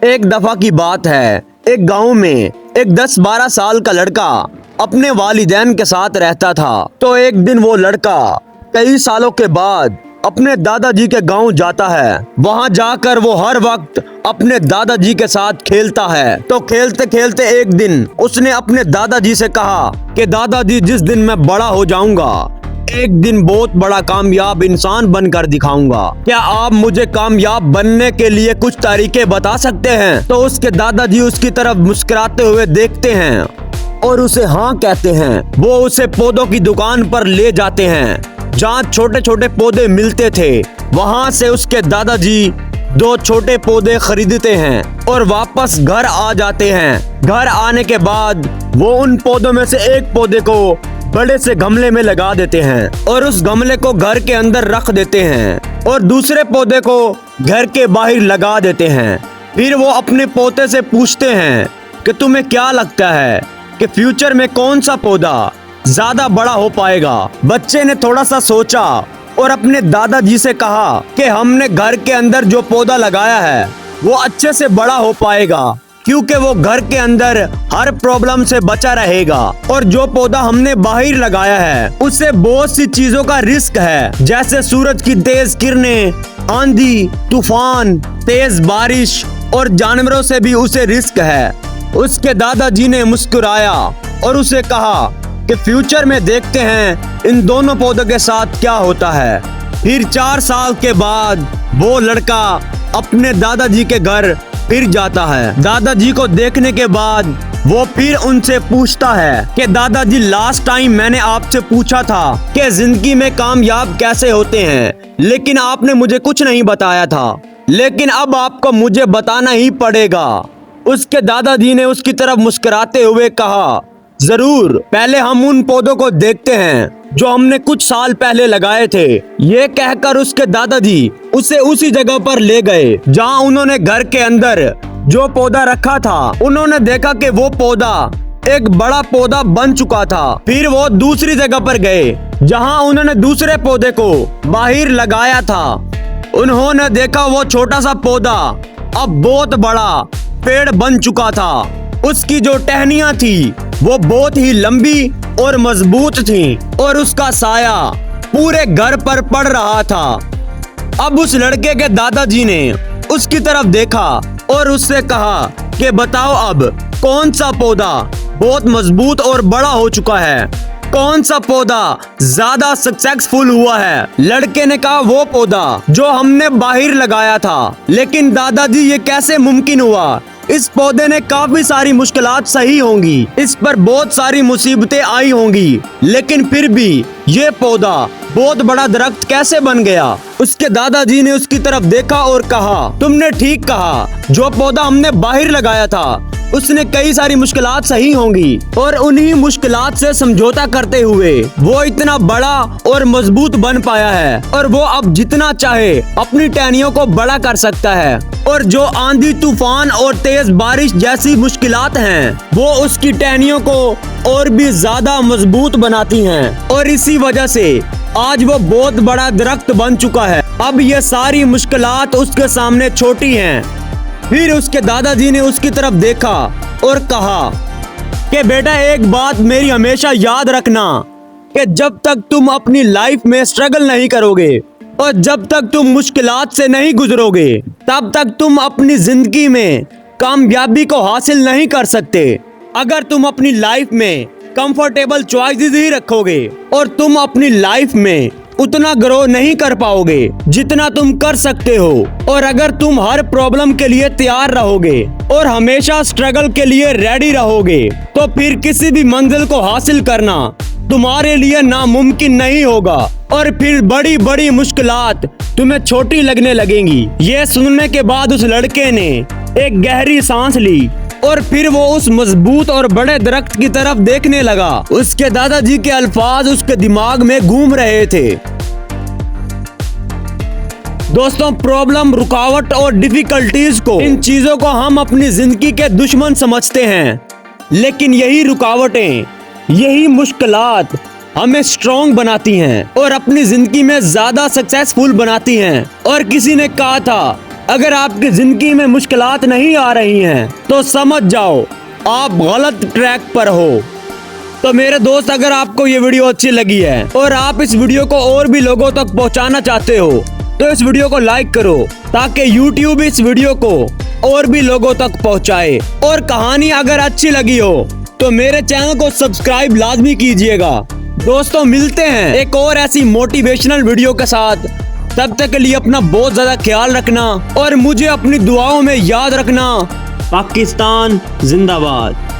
एक दफा की बात है, एक गांव में एक 10-12 साल का लड़का अपने वालिदैन के साथ रहता था। तो एक दिन वो लड़का कई सालों के बाद अपने दादाजी के गांव जाता है। वहां जाकर वो हर वक्त अपने दादाजी के साथ खेलता है। तो खेलते खेलते एक दिन उसने अपने दादाजी से कहा कि दादाजी, जिस दिन मैं बड़ा हो जाऊंगा एक दिन बहुत बड़ा कामयाब इंसान बनकर दिखाऊंगा। क्या आप मुझे कामयाब बनने के लिए कुछ तरीके बता सकते हैं? तो उसके दादाजी उसकी तरफ मुस्कुराते हुए देखते हैं और उसे हाँ कहते हैं। वो उसे पौधों की दुकान पर ले जाते हैं जहाँ छोटे छोटे पौधे मिलते थे। वहाँ से उसके दादाजी 2 छोटे पौधे खरीदते हैं और वापस घर आ जाते हैं। घर आने के बाद वो उन पौधों में से एक पौधे को बड़े से गमले में लगा देते हैं और उस गमले को घर के अंदर रख देते हैं और दूसरे पौधे को घर के बाहर लगा देते हैं। फिर वो अपने पोते से पूछते हैं कि तुम्हें क्या लगता है कि फ्यूचर में कौन सा पौधा ज्यादा बड़ा हो पाएगा? बच्चे ने थोड़ा सा सोचा और अपने दादाजी से कहा कि हमने घर के अंदर जो पौधा लगाया है वो अच्छे से बड़ा हो पाएगा, क्योंकि वो घर के अंदर हर प्रॉब्लम से बचा रहेगा। और जो पौधा हमने बाहर लगाया है उससे बहुत सी चीजों का रिस्क है, जैसे सूरज की तेज किरणें, आंधी, तूफान, तेज बारिश और जानवरों से भी उसे रिस्क है। उसके दादाजी ने मुस्कुराया और उसे कहा कि फ्यूचर में देखते हैं इन दोनों पौधों के साथ क्या होता है। फिर 4 साल के बाद वो लड़का अपने दादाजी के घर फिर जाता है। दादाजी को देखने के बाद वो फिर उनसे पूछता है कि दादाजी, लास्ट टाइम मैंने आपसे पूछा था कि जिंदगी में कामयाब कैसे होते हैं, लेकिन आपने मुझे कुछ नहीं बताया था, लेकिन अब आपको मुझे बताना ही पड़ेगा। उसके दादाजी ने उसकी तरफ मुस्कुराते हुए कहा, जरूर, पहले हम उन पौधों को देखते हैं जो हमने कुछ साल पहले लगाए थे। ये कहकर उसके दादाजी उसे उसी जगह पर ले गए जहां उन्होंने घर के अंदर जो पौधा रखा था। उन्होंने देखा कि वो पौधा एक बड़ा पौधा बन चुका था। फिर वो दूसरी जगह पर गए जहां उन्होंने दूसरे पौधे को बाहर लगाया था। उन्होंने देखा वो छोटा सा पौधा अब बहुत बड़ा पेड़ बन चुका था। उसकी जो टहनियां थी वो बहुत ही लंबी और मजबूत थी और उसका साया पूरे घर पर पड़ रहा था। अब उस लड़के के दादाजी ने उसकी तरफ देखा और उससे कहा कि बताओ, अब कौन सा पौधा बहुत मजबूत और बड़ा हो चुका है, कौन सा पौधा ज्यादा सक्सेसफुल हुआ है? लड़के ने कहा, वो पौधा जो हमने बाहर लगाया था। लेकिन दादाजी, ये कैसे मुमकिन हुआ? इस पौधे ने काफी सारी मुश्किलात सही होंगी, इस पर बहुत सारी मुसीबतें आई होंगी, लेकिन फिर भी ये पौधा बहुत बड़ा दरख्त कैसे बन गया? उसके दादाजी ने उसकी तरफ देखा और कहा, तुमने ठीक कहा, जो पौधा हमने बाहर लगाया था उसने कई सारी मुश्किलात सही होंगी और उन्हीं मुश्किलात से समझौता करते हुए वो इतना बड़ा और मजबूत बन पाया है और वो अब जितना चाहे अपनी टहनियों को बड़ा कर सकता है। और जो आंधी, तूफान और तेज बारिश जैसी मुश्किलात हैं वो उसकी टहनियों को और भी ज्यादा मजबूत बनाती हैं और इसी वजह से आज वो बहुत बड़ा दरख्त बन चुका है। अब ये सारी मुश्किलात उसके सामने छोटी हैं। फिर उसके दादाजी ने उसकी तरफ देखा और कहा कि बेटा, एक बात मेरी हमेशा याद रखना कि जब तक तुम अपनी लाइफ में स्ट्रगल नहीं करोगे और जब तक तुम मुश्किलात से नहीं गुजरोगे तब तक तुम अपनी जिंदगी में कामयाबी को हासिल नहीं कर सकते। अगर तुम अपनी लाइफ में कंफर्टेबल चॉइसेस ही रखोगे और तुम अपनी लाइफ में उतना ग्रो नहीं कर पाओगे जितना तुम कर सकते हो, और अगर तुम हर प्रॉब्लम के लिए तैयार रहोगे और हमेशा स्ट्रगल के लिए रेडी रहोगे तो फिर किसी भी मंजिल को हासिल करना तुम्हारे लिए नामुमकिन नहीं होगा और फिर बड़ी बड़ी मुश्किलात तुम्हें छोटी लगने लगेंगी। ये सुनने के बाद उस लड़के ने एक गहरी सांस ली और फिर वो उस मजबूत और बड़े दरख्त की तरफ देखने लगा। उसके दादाजी के अल्फाज उसके दिमाग में घूम रहे थे। दोस्तों, प्रॉब्लम, रुकावट और डिफिकल्टीज को, इन चीजों को हम अपनी जिंदगी के दुश्मन समझते हैं, लेकिन यही रुकावटें, यही मुश्किलात हमें स्ट्रॉन्ग बनाती हैं और अपनी जिंदगी में ज्यादा सक्सेसफुल बनाती हैं। और किसी ने कहा था अगर आपकी जिंदगी में मुश्किलात नहीं आ रही हैं तो समझ जाओ आप गलत ट्रैक पर हो। तो मेरे दोस्त, अगर आपको ये वीडियो अच्छी लगी है और आप इस वीडियो को और भी लोगों तक पहुंचाना चाहते हो तो इस वीडियो को लाइक करो ताकि YouTube इस वीडियो को और भी लोगों तक पहुंचाए। और कहानी अगर अच्छी लगी हो तो मेरे चैनल को सब्सक्राइब लाजमी कीजिएगा। दोस्तों, मिलते हैं एक और ऐसी मोटिवेशनल वीडियो के साथ। तब तक के लिए अपना बहुत ज्यादा ख्याल रखना और मुझे अपनी दुआओं में याद रखना। पाकिस्तान जिंदाबाद।